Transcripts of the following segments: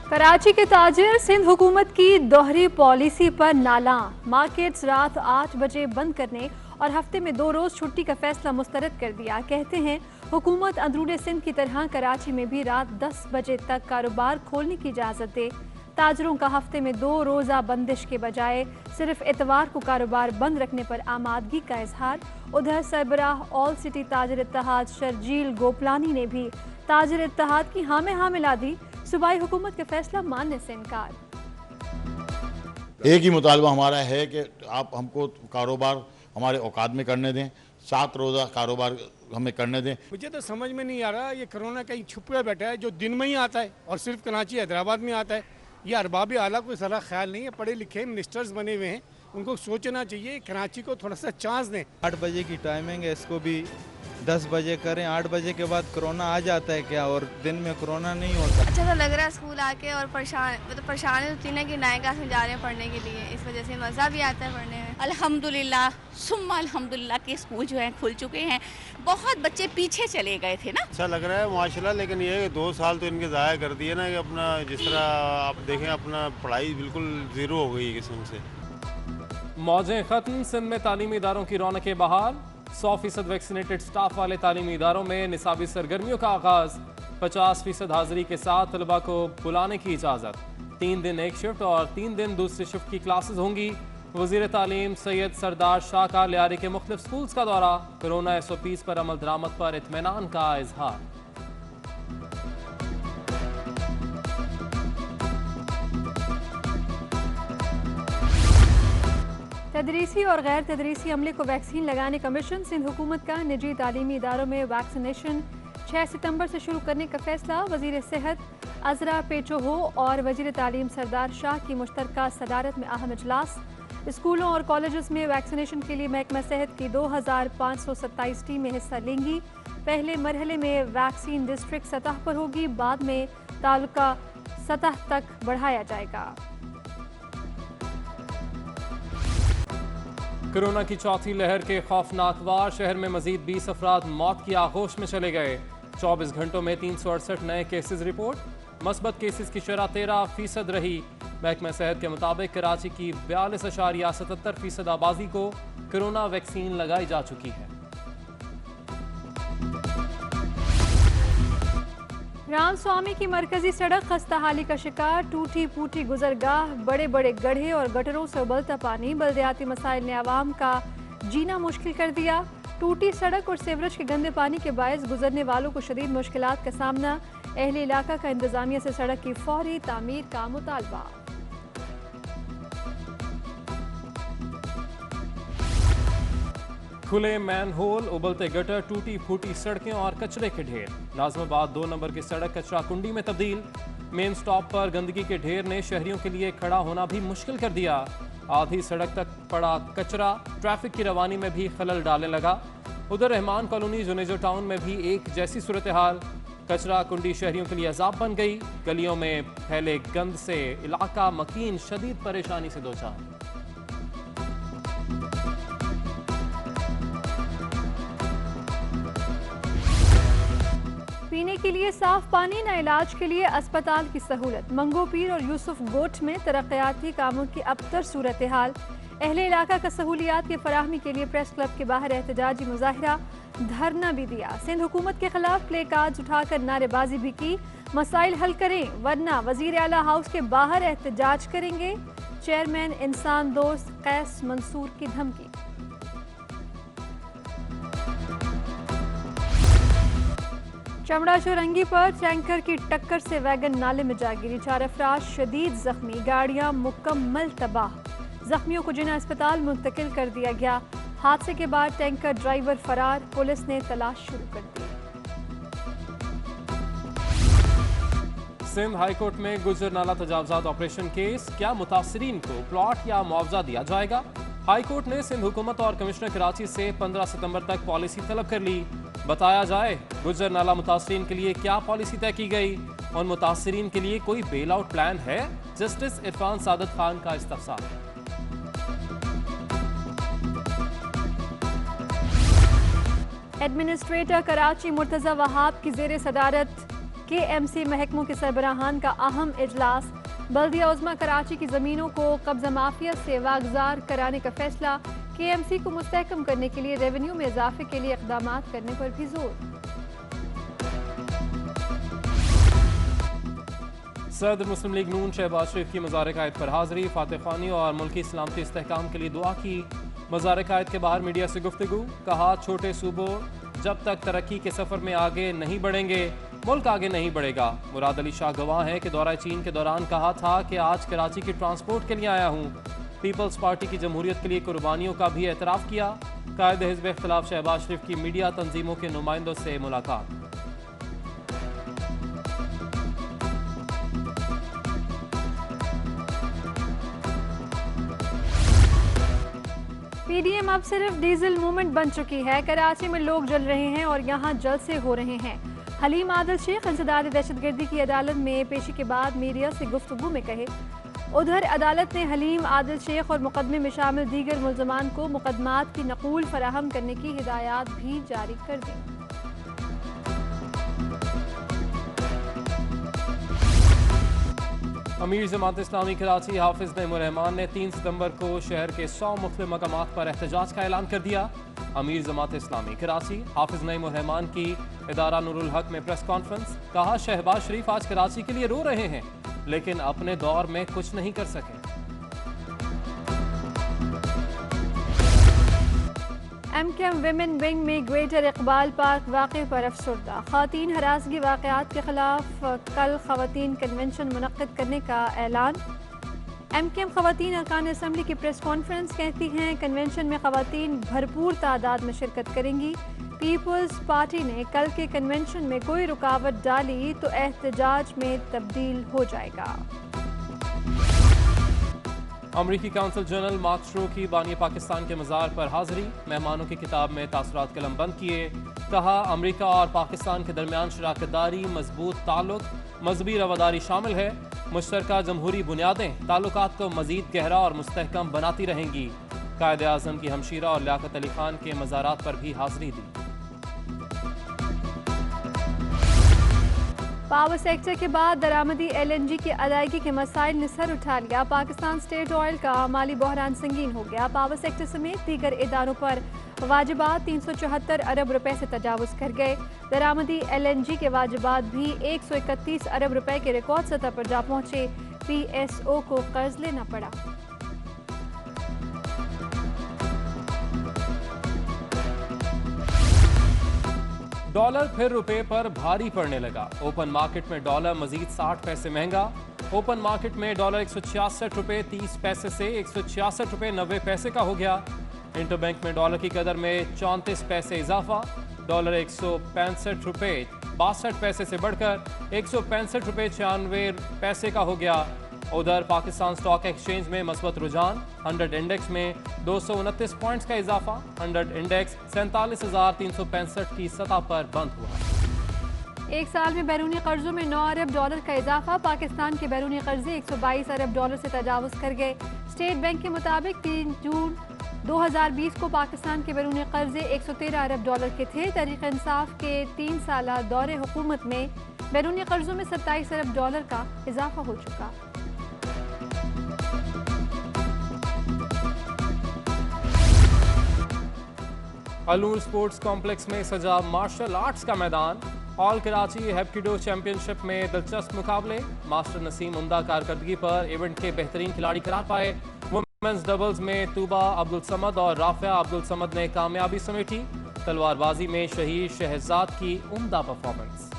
कराची के ताजिर सिंध हुकूमत की दोहरी पॉलिसी पर नाला। मार्केट्स रात 8 बजे बंद करने और हफ्ते में 2 रोज छुट्टी का फैसला मुस्तरद कर दिया। कहते हैं हुकूमत अंदरूनी सिंध की तरह कराची में भी रात 10 बजे तक कारोबार खोलने की इजाज़त दे। ताजरों का हफ्ते में 2 रोज़ा बंदिश के बजाय सिर्फ इतवार को कारोबार बंद रखने पर आमादगी का इजहार। उधर सरबराह ऑल सिटी ताजिर इत्तेहाद शर्जील गोपलानी ने भी ताजिर इत्तेहाद की हाँ में हाँ मिला दी। सूबाई हुकूमत का फैसला मानने से इनकार। एक ही मुतालबा हमारा है कि आप हमको कारोबार हमारे औकात में करने दें, 7 रोज़ा कारोबार हमें करने दें। मुझे तो समझ में नहीं आ रहा ये कोरोना कहीं छुप के बैठा है जो दिन में ही आता है और सिर्फ कराची हैदराबाद में आता है। ये अरबाब आला को ज़रा ख्याल नहीं है, पढ़े लिखे मिनिस्टर्स बने हुए हैं, उनको सोचना चाहिए कराची को थोड़ा सा चांस दें। 8 बजे की टाइमिंग है, इसको भी 10 बजे करें। 8 बजे के बाद कोरोना आ जाता है क्या, और दिन में कोरोना नहीं होता। अच्छा तो लग रहा है स्कूल आके, और परेशानी होती है कि नए क्लास में जा रहे हैं पढ़ने के लिए, इस वजह से मज़ा भी आता है पढ़ने में। अल्हम्दुलिल्लाह सुम्मा अल्हम्दुलिल्लाह के स्कूल जो हैं खुल चुके हैं। बहुत बच्चे पीछे चले गए थे ना। अच्छा लग रहा है माशाल्लाह, लेकिन ये है कि 2 साल तो इनके ज़ाया कर दिए ना कि अपना जिस तरह आप देखें अपना पढ़ाई बिल्कुल ज़ीरो हो गई किस्म से। मौजें खत्म, सिंध में तालीमी इदारों की रौनकें बहाल। 100% वैक्सीनेटेड स्टाफ वाले तालीमी इदारों में निसाबी सरगर्मियों का आगाज। 50% हाजिरी के साथ तलबा को बुलाने की इजाज़त। 3 दिन एक शिफ्ट और 3 दिन दूसरी शिफ्ट की क्लासेस होंगी। वज़ीर तालीम सैयद सरदार शाह का लियारी के मुख्तलिफ स्कूल्स का दौरा। कोरोना SOPs पर अमल दरामद पर इत्मीनान का इजहार। तदरीसी और गैर तदरीसी अमले को वैक्सीन लगाने का मिशन। सिंध हुकूमत का निजी तालीमी इदारों में वैक्सीनेशन 6 सितंबर से शुरू करने का फैसला। वज़ीर सेहत अजरा पेचोहो और वज़ीर तालीम सरदार शाह की मुश्तरका सदारत में अहम इजलास। स्कूलों और कॉलेजेस में वैक्सीनेशन के लिए महकमा सेहत की 2527 टीमें हिस्सा लेंगी। पहले मरहले में वैक्सीन डिस्ट्रिक्ट सतह पर होगी, बाद में तालुका सतह तक बढ़ाया जाएगा। कोरोना की चौथी लहर के खौफनाक वार। शहर में मजीद 20 अफराद मौत की आगोश में चले गए। 24 घंटों में 368 नए केसेस रिपोर्ट। मस्बत केसेस की शरह 13% रही। महकमा सेहत के मुताबिक कराची की 42.77% आबादी को कोरोना वैक्सीन लगाई जा चुकी है। राम स्वामी की मरकजी सड़क खस्ताहाली का शिकार। टूटी फूटी गुजरगाह, बड़े बड़े गड्ढे और गटरों से उबलता पानी। बल्दियाती मसाइल ने आवाम का जीना मुश्किल कर दिया। टूटी सड़क और सीवरेज के गंदे पानी के बायस गुजरने वालों को शदीद मुश्किलात का सामना। अहले इलाका का इंतजामिया से सड़क की फौरी तामीर का मुतालबा। खुले मैन होल, उबलते गटर, टूटी फूटी सड़कें और कचरे के ढेर। नाज़िमाबाद 2 नंबर की सड़क कचरा कुंडी में तब्दील। मेन स्टॉप पर गंदगी के ढेर ने शहरियों के लिए खड़ा होना भी मुश्किल कर दिया। आधी सड़क तक पड़ा कचरा ट्रैफिक की रवानी में भी खलल डालने लगा। उधर रहमान कॉलोनी जुनेजो टाउन में भी एक जैसी सूरत हाल। कचरा कुंडी शहरियों के लिए अजाब बन गई। गलियों में फैले गंद से इलाका मकीन शदीद परेशानी से दोचार। पीने के लिए साफ पानी, न इलाज के लिए अस्पताल की सहूलत। मंगो पीर और यूसुफ गोट में तरक्याती कामों की अबतर सूरत हाल। अहले इलाका का सहूलियात की फराहमी के लिए प्रेस क्लब के बाहर एहतजाजी मुजाहिरा, धरना भी दिया। सिंध हुकूमत के खिलाफ प्ले कार्ड्स उठाकर नारेबाजी भी की। मसाइल हल करें वरना वजीर आला हाउस के बाहर एहतजाज करेंगे। चेयरमैन इंसान दोस्त कैस मंसूर की धमकी। चमड़ा चौरंगी पर टैंकर की टक्कर से वैगन नाले में जा गिरी। 4 अफराद शदीद जख्मी, गाड़ियां मुकम्मल तबाह। जख्मियों को जिना अस्पताल मुंतकिल कर दिया गया। हादसे के बाद टैंकर ड्राइवर फरार। पुलिस ने तलाश शुरू कर दी। सिंध हाईकोर्ट में गुजर नाला तजावजात ऑपरेशन केस। क्या मुतासरीन को प्लॉट या मुआवजा दिया जाएगा? हाईकोर्ट ने सिंध हुकूमत और कमिश्नर कराची से 15 सितंबर तक पॉलिसी तलब कर ली। बताया जाए गुजर नाला मुतासरीन के लिए क्या पॉलिसी तय की गई और मुतासरीन के लिए कोई बेल आउट प्लान है? जस्टिस इरफान सादत खान का इस्तफसार। एडमिनिस्ट्रेटर कराची मुर्तजा वहाब की जेर सदारत KMC महकमों के सरबराहान का अहम इजलास। बल्दिया उज़्मा कराची की ज़मीनों को कब्जा माफिया से वागजार कराने का फैसला। KMC को मुस्तहकम करने के लिए रेवेन्यू में इजाफे के लिए इक़दाम करने पर भी जोर। सदर मुस्लिम लीग नून शहबाज शरीफ की मज़ार-ए-कायद पर हाज़री। फातह ख़्वानी और मुल्की सलामती इस्तेहकाम के लिए दुआ की। मज़ार-ए-कायद के बाहर मीडिया से गुफ्तगू। कहा, छोटे सूबों जब तक तरक्की के सफ़र में आगे नहीं बढ़ेंगे, मुल्क आगे नहीं बढ़ेगा। मुराद अली शाह गवाह हैं कि दौरा चीन के दौरान कहा था कि आज कराची की ट्रांसपोर्ट के लिए आया हूँ। पीपल्स पार्टी की जमहूरियत के लिए कुर्बानियों का भी एतराफ़ किया। कायद हिज़्ब इख्तिलाफ शहबाज शरीफ की मीडिया तंजीमों के नुमाइंदों से मुलाकात। PDM अब सिर्फ डीजल मूवमेंट बन चुकी है। कराची में लोग जल रहे हैं और यहाँ जलसे हो रहे हैं। हलीम आदिल शेख इंसदाद दहशतगर्दी की अदालत में पेशी के बाद मीडिया से गुफ्तगू में कहे। उधर अदालत ने हलीम आदिल शेख और मुकदमे में शामिल दीगर मुल्ज़मान को मुकदमात की नकूल फराहम करने की हिदायत भी जारी कर दी। अमीर जमात इस्लामी कराची हाफिज नईमुर रहमान ने 3 सितंबर को शहर के 100 मुख्तलिफ मकामात पर एहतजाज का ऐलान कर दिया। अमीर जमात इस्लामी कराची हाफिज नईमुर रहमान की इदारा नूरुल हक में प्रेस कॉन्फ्रेंस। कहा, शहबाज शरीफ आज कराची के लिए रो रहे हैं लेकिन अपने दौर में कुछ नहीं कर सके। MKM विमेन विंग में ग्रेटर इकबाल पार्क वाक़े पर अफसरदा। ख़वातीन हरासगी वाक़यात के खिलाफ कल ख़वातीन कन्वेंशन मुनक़्क़िद करने का ऐलान। MKM ख़वातीन अरकान असम्बली की प्रेस कॉन्फ्रेंस कहती हैं कन्वेंशन में ख़वातीन भरपूर तादाद में शिरकत करेंगी। पीपल्स पार्टी ने कल के कन्वेंशन में कोई रुकावट डाली तो एहतजाज में तब्दील हो जाएगा। अमरीकी काउंसिल जनरल मार्क स्ट्रो की बानी पाकिस्तान के मज़ार पर हाज़री। मेहमानों की किताब में तासुरात कलम बंद किए। कहा, अमरीका और पाकिस्तान के दरमियान शराकतदारी, मजबूत ताल्लुक, मजहबी रवादारी शामिल है। मुश्तरका जमहूरी बुनियादें ताल्लुकात को मज़ीद गहरा और मुस्तहकम बनाती रहेंगी। कायद आज़म की हमशीरा और लियाकत अली खान के मज़ारात पर भी हाज़री दी। पावर सेक्टर के बाद दरामदी LNG की अदायगी के मसाइल ने सर उठा लिया। पाकिस्तान स्टेट ऑयल का माली बहरान संगीन हो गया। पावर सेक्टर समेत दीगर इदारों पर वाजिबात 374 अरब रुपए से तजावुज़ कर गए। दरामदी LNG के वाजिबात भी 131 अरब रुपए के रिकॉर्ड सतह पर जा पहुंचे। PSO को कर्ज लेना पड़ा। डॉलर फिर रुपए पर भारी पड़ने लगा। ओपन मार्केट में डॉलर मजीद 60 पैसे महंगा। ओपन मार्केट में डॉलर 166 रुपए 30 पैसे से 166 रुपए 90 पैसे का हो गया। इंटरबैंक में डॉलर की कदर में 34 पैसे इजाफा। डॉलर 165 रुपए 62 पैसे से बढ़कर 165 रुपए 96 पैसे का हो गया। उधर पाकिस्तान स्टॉक एक्सचेंज में मस्बत रुझान। 100 इंडेक्स में 229 पॉइंट्स का इजाफा। 100 इंडेक्स 47,365 की सतह पर बंद हुआ। एक साल में बैरूनी कर्जों में 9 अरब डॉलर का इजाफा। पाकिस्तान के बैरूनी कर्जे 122 अरब डॉलर से तजावुज़ कर गए। स्टेट बैंक के मुताबिक 3 जून 2020 को पाकिस्तान के बैरूनी कर्जे 113 अरब डॉलर के थे। तहरीक इंसाफ के 3 साला दौरे हुकूमत में बैरूनी कर्जों में 27 अरब डॉलर का इजाफा हो चुका। अलूर स्पोर्ट्स कॉम्प्लेक्स में सजा मार्शल आर्ट्स का मैदान। ऑल कराची हेप्किडो चैंपियनशिप में दिलचस्प मुकाबले। मास्टर नसीम उम्दा कारकर्दगी पर इवेंट के बेहतरीन खिलाड़ी करार पाए। वुमेन्स डबल्स में तूबा अब्दुल समद और राफिया अब्दुल समद ने कामयाबी समेटी। तलवारबाजी में शहीद शहजाद की उम्दा परफॉर्मेंस।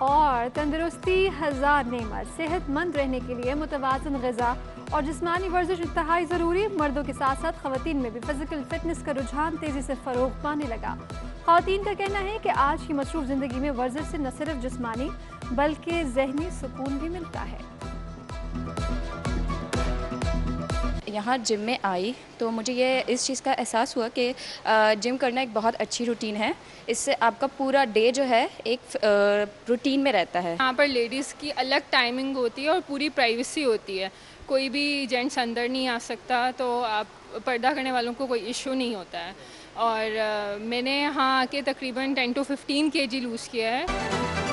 और तंदुरुस्ती हजार नेमत। सेहतमंद रहने के लिए मुतवाज़न ग़िज़ा और जिस्मानी वर्जिश इंतहाई ज़रूरी। मर्दों के साथ साथ ख़वातीन में भी फिजिकल फिटनेस का रुझान तेज़ी से फ़रोग़ पाने लगा। ख़वातीन का कहना है कि आज की मसरूफ़ ज़िंदगी में वर्जिश से न सिर्फ जिस्मानी बल्कि ज़हनी सुकून भी मिलता है। यहाँ जिम में आई तो मुझे ये इस चीज़ का एहसास हुआ कि जिम करना एक बहुत अच्छी रूटीन है। इससे आपका पूरा डे जो है एक रूटीन में रहता है। यहाँ पर लेडीज़ की अलग टाइमिंग होती है और पूरी प्राइवेसी होती है, कोई भी जेंट्स अंदर नहीं आ सकता, तो आप पर्दा करने वालों को कोई इशू नहीं होता है। और मैंने यहाँ आके तकरीबन 10 to 15 kg लूज़ किया है।